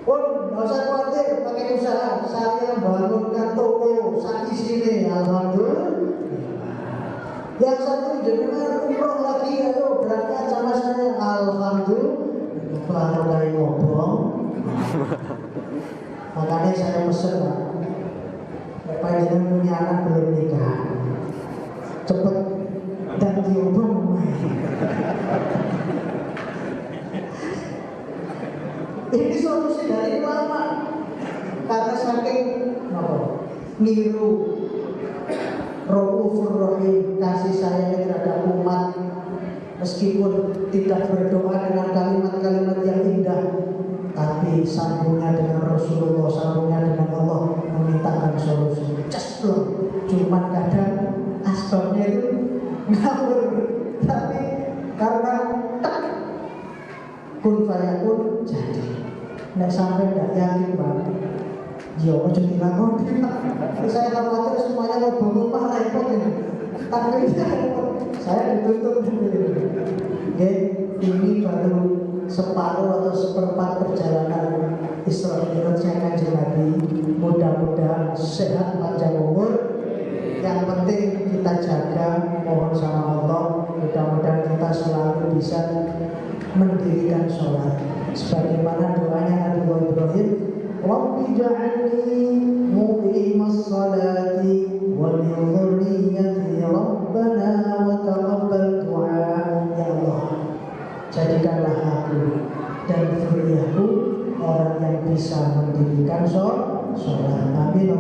A: Pun tak usah khawatir, pakai usaha saya bangunkan toko saat di sini. Alhamdulillah. Yang satu jenengan umroh lagi, ayo berangkat sama saya. Alhamdulillah. Kalau dari ngobong, makanya saya pesen Pak, Bapak jangan punya anak belum nikah, cepet dan diobong. Ini solusi dari ulama, karena saking niru Raufur Rahim, kasih sayang terhadap umat. Meskipun tidak berdoa dengan kalimat-kalimat yang indah, tapi sambungnya dengan Rasulullah, sambungnya dengan Allah, memintakan solusi. Ceplok, cuman kadang asbabnya itu ngawur, tapi karena tak kun fayakun jadi. Nek sampai tidak yakin Pak, yo ojo dilakoni. Saya khawatir semuanya ngobong rumah repot ini. Tapi saya ditutup sendiri. Ini baru separuh atau seperempat perjalanan Isra Mi'rajnya Kanjeng Nabi. Mudah-mudahan sehat panjang umur. Yang penting kita jaga, mohon sama Allah. Mudah-mudahan kita selalu bisa mendirikan sholat sebagaimana doanya Nabi Ibrahim, Rabbi ja'alni muqimas salati wa min dhurriyyati rabbana wa taqabbal du'a. Ya Allah, jadikanlah aku dan dzurriyyahku orang yang bisa mendirikan sholat. Amin.